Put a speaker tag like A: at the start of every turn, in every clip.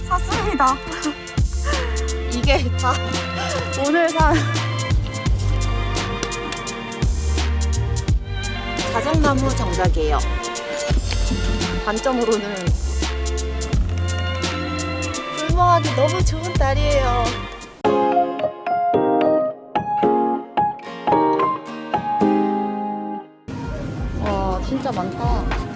A: 샀습니다. 이게 다 오늘 산 자작나무 장작이에요. 단점으로는 불멍하기 너무 좋은 날이에요. 와, 진짜 많다.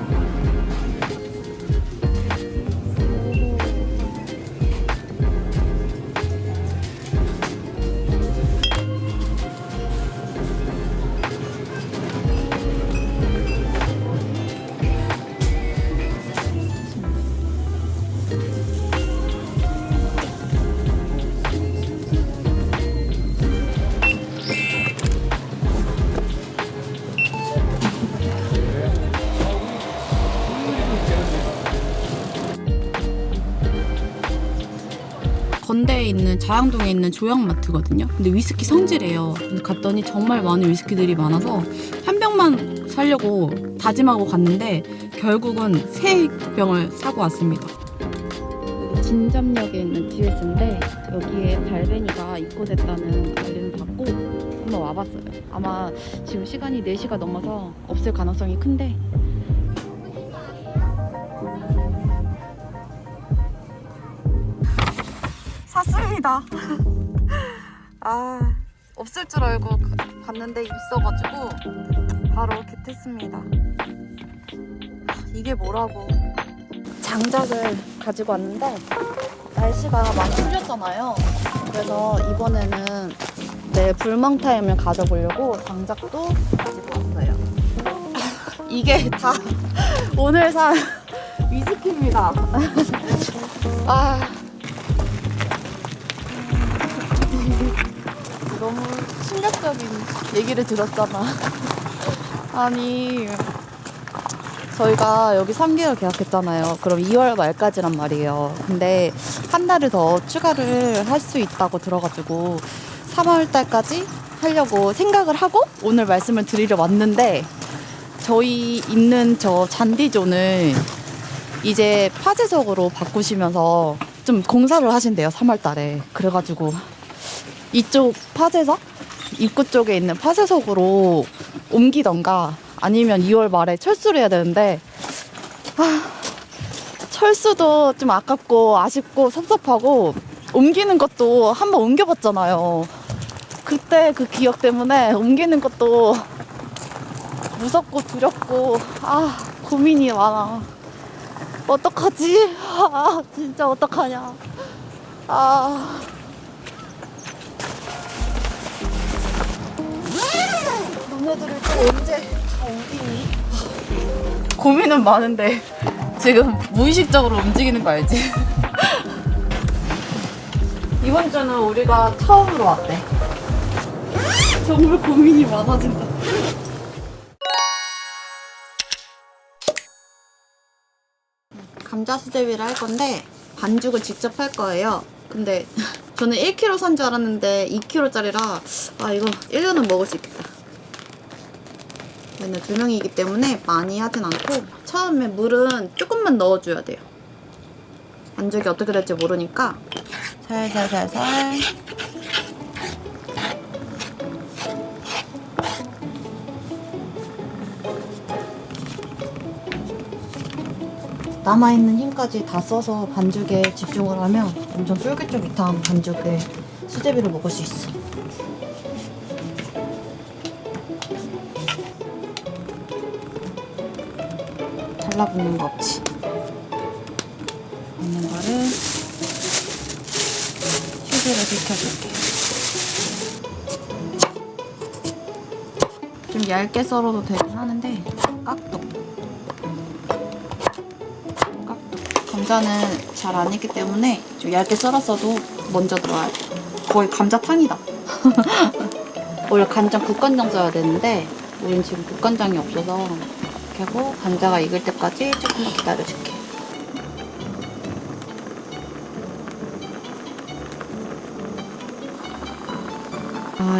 A: 건대에 있는 자양동에 있는 조양마트거든요. 근데 위스키 성지래요. 근데 갔더니 정말 많은 위스키들이 많아서 한 병만 사려고 다짐하고 갔는데 결국은 3병을 사고 왔습니다. 여기 진접역에 있는 GS인데 여기에 달베니가 입고됐다는 알림을 받고 한번 와봤어요. 아마 지금 시간이 4시가 넘어서 없을 가능성이 큰데 샀습니다. 아, 없을 줄 알고 봤는데 있어가지고 바로 겟했습니다. 이게 뭐라고. 장작을 가지고 왔는데 날씨가 많이 풀렸잖아요. 그래서 이번에는 내 불멍 타임을 가져보려고 장작도 가지고 왔어요. 이게 다 오늘 산 위스키입니다. 아, 너무 충격적인 얘기를 들었잖아. 아니, 저희가 여기 3개월 계약했잖아요. 그럼 2월 말까지란 말이에요. 근데 한 달을 더 추가를 할 수 있다고 들어가지고 3월 달까지 하려고 생각을 하고 오늘 말씀을 드리러 왔는데, 저희 있는 저 잔디존을 이제 파쇄석으로 바꾸시면서 좀 공사를 하신대요, 3월 달에. 그래가지고 이쪽 파쇄석? 입구 쪽에 있는 파쇄석으로 옮기던가 아니면 2월 말에 철수를 해야 되는데, 철수도 좀 아깝고 아쉽고 섭섭하고, 옮기는 것도 한번 옮겨봤잖아요. 그때 그 기억 때문에 옮기는 것도 무섭고 두렵고 고민이 많아. 어떡하지? 진짜 어떡하냐. 너네들을 또 언제 다 옮기니? 고민은 많은데 지금 무의식적으로 움직이는 거 알지? 이번 주는 우리가 처음으로 왔대. 정말 고민이 많아진다. 감자 수제비를 할 건데 반죽을 직접 할 거예요. 근데 저는 1kg 산 줄 알았는데 2kg짜리라 이거 1년은 먹을 수 있겠다. 맨날 2명이기 때문에 많이 하진 않고 처음에 물은 조금만 넣어줘야 돼요. 반죽이 어떻게 될지 모르니까 살살살살. 남아있는 힘까지 다 써서 반죽에 집중을 하면 엄청 쫄깃쫄깃한 반죽에 수제비를 먹을 수 있어. 달라붙는 거 없지. 있는 거를 휴지로 식혀줄게. 좀 얇게 썰어도 되긴 하는데 깍둑. 감자는 잘 안 익기 때문에 좀 얇게 썰었어도 먼저 들어와야 돼. 거의 감자탕이다. 원래 간장 국간장 써야 되는데 우린 지금 국간장이 없어서 이렇게 하고 감자가 익을 때까지 조금 더 기다려줄게.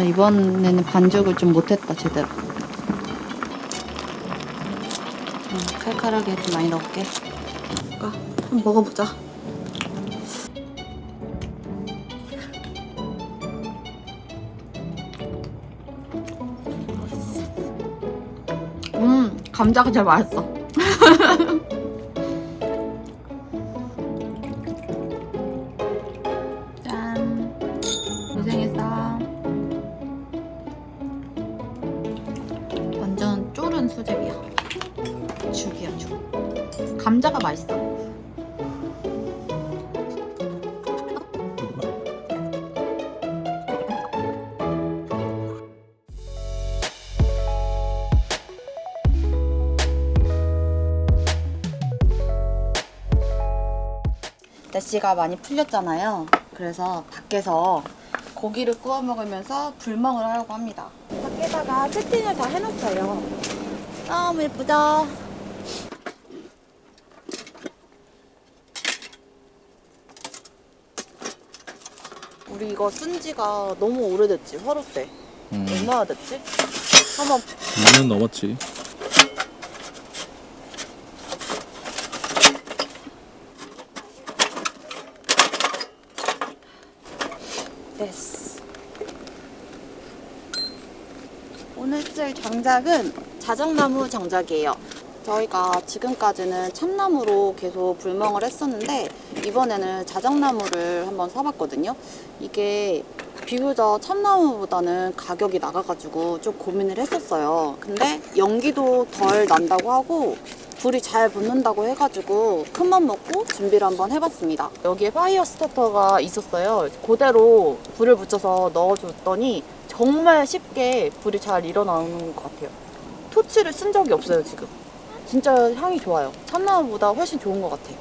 A: 이번에는 반죽을 좀 못했다 제대로. 칼칼하게 좀 많이 넣을게. 한번 먹어보자. 감자가 제일 맛있어. 짠. 고생했어. 완전 쫄은 수제비야. 죽이야 죽. 감자가 맛있어. 날씨가 많이 풀렸잖아요. 그래서 밖에서 고기를 구워 먹으면서 불멍을 하려고 합니다. 밖에다가 세팅을 다 해놨어요. 너무 예쁘죠? 우리 이거 쓴 지가 너무 오래됐지, 화로 때. 얼마나 됐지? 한번
B: 2년 넘었지.
A: 됐어. 오늘 쓸 장작은 자작나무 장작이에요. 저희가 지금까지는 참나무로 계속 불멍을 했었는데 이번에는 자작나무를 한번 사봤거든요. 이게 비교적 참나무보다는 가격이 나가가지고 좀 고민을 했었어요. 근데 연기도 덜 난다고 하고 불이 잘 붙는다고 해가지고 큰맘 먹고 준비를 한번 해봤습니다. 여기에 파이어 스타터가 있었어요. 그대로 불을 붙여서 넣어줬더니 정말 쉽게 불이 잘 일어나는 것 같아요. 토치를 쓴 적이 없어요, 지금. 진짜 향이 좋아요. 참나무보다 훨씬 좋은 것 같아요.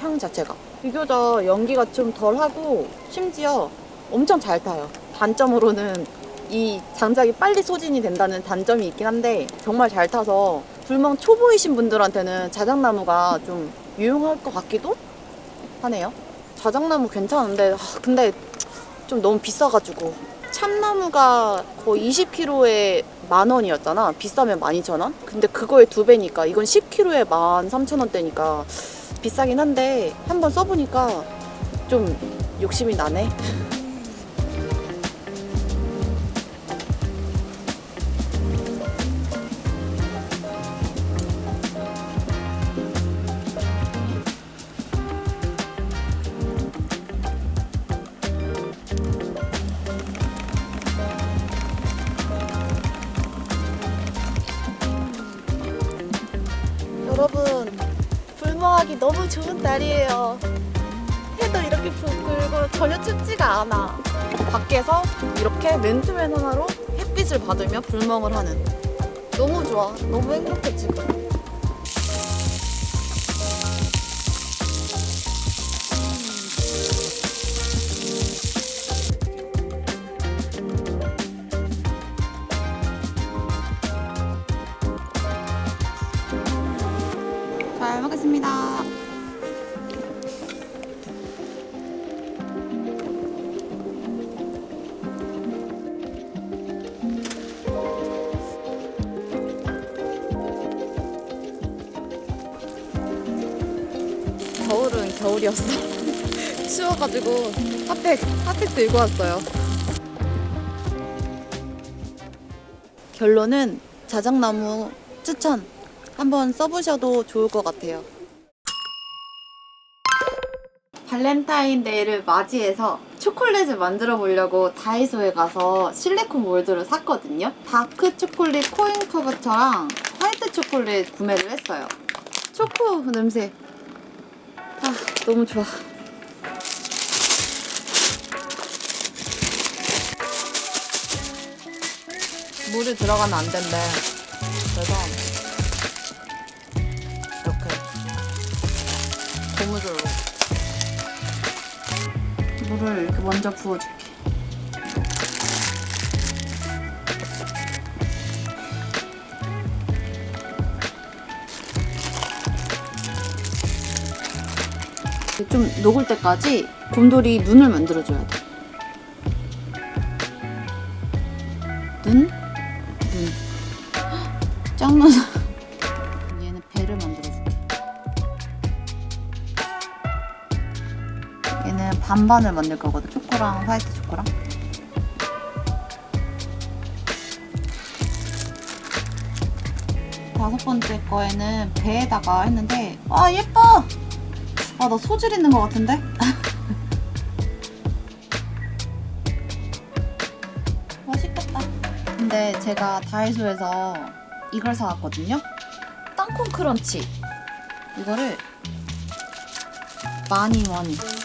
A: 향 자체가. 비교적 연기가 좀 덜하고 심지어 엄청 잘 타요. 단점으로는 이 장작이 빨리 소진이 된다는 단점이 있긴 한데 정말 잘 타서 불멍 초보이신 분들한테는 자작나무가 좀 유용할 것 같기도 하네요. 자작나무 괜찮은데 근데 좀 너무 비싸가지고 참나무가 거의 20kg에 10,000원이었잖아. 비싸면 12,000원? 근데 그거의 2배니까 이건 10kg에 13,000원대니까 비싸긴 한데 한번 써보니까 좀 욕심이 나네. 여러분, 불멍하기 너무 좋은 날이에요. 해도 이렇게 붉고 전혀 춥지가 않아. 밖에서 이렇게 맨투맨 하나로 햇빛을 받으며 불멍을 하는. 너무 좋아. 너무 행복해 지금. 잘 먹겠습니다. 겨울은 겨울이었어. 추워가지고 핫팩 들고 왔어요. 결론은 자작나무 추천! 한번 써보셔도 좋을 것 같아요. 발렌타인데이를 맞이해서 초콜릿을 만들어 보려고 다이소에 가서 실리콘 몰드를 샀거든요. 다크 초콜릿 코인 커버처랑 화이트 초콜릿 구매를 했어요. 초코 냄새 너무 좋아. 물이 들어가면 안 된대. 그래서 이렇게 고무줄로 물을 이렇게 먼저 부어줄게. 좀 녹을 때까지 곰돌이 눈을 만들어줘야 돼. 눈? 짱나. 얘는 배를 만들어줄게. 얘는 반반을 만들 거거든. 초코랑 화이트 초코랑. 5번째 거에는 배에다가 했는데 아 예뻐! 아 나 소질 있는 것 같은데? 맛있겠다. 근데 제가 다이소에서 이걸 사왔거든요. 땅콩 크런치. 이거를 12,000원.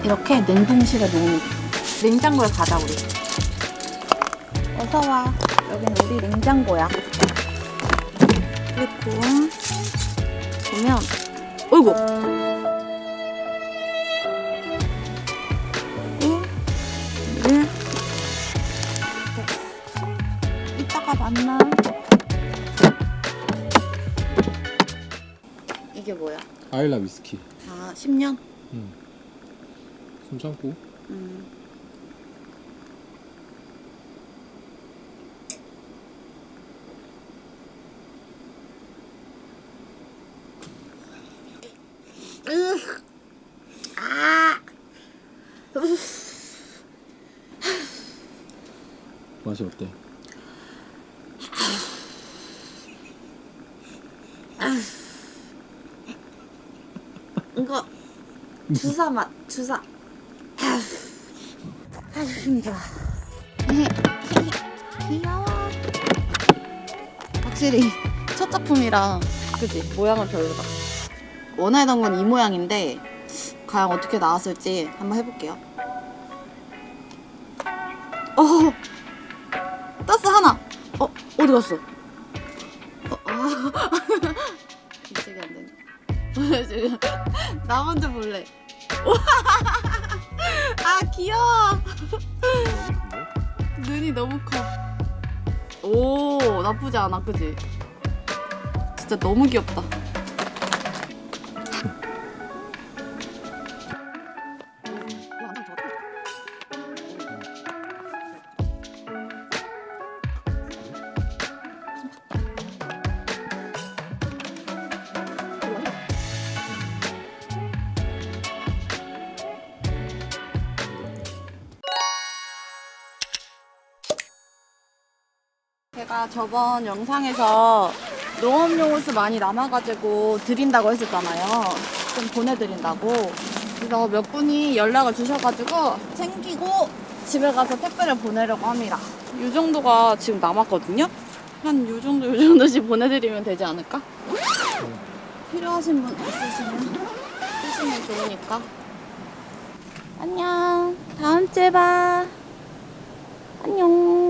A: 이렇게 냉동실에 놓는 냉장고에 가자 우리. 어서와. 여기는 우리 냉장고야. 그리고 보면 어이구 이따가 만나. 이게 뭐야?
B: 아일라 위스키.
A: 아 10년?
B: 숨 참고. 맛이 어때?
A: 이거 주사 맛. 주사. 아휴 힘들어. 귀여워. 확실히 첫 작품이라 그지? 모양은 별로다. 원하던 건 이 모양인데 과연 어떻게 나왔을지 한번 해볼게요. 떴어 하나. 어디 갔어? 이쪽이 안 되네. 지금 나 먼저 볼래. 아 귀여워. 눈이 너무 커. 오 나쁘지 않아 그지? 진짜 너무 귀엽다. 제가 저번 영상에서 농업용 호스 많이 남아가지고 드린다고 했었잖아요. 좀 보내드린다고. 그래서 몇 분이 연락을 주셔가지고 챙기고 집에 가서 택배를 보내려고 합니다. 이 정도가 지금 남았거든요. 한 요 정도씩 보내드리면 되지 않을까? 필요하신 분 있으시면 쓰시면 좋으니까. 안녕. 다음 주에 봐. 안녕.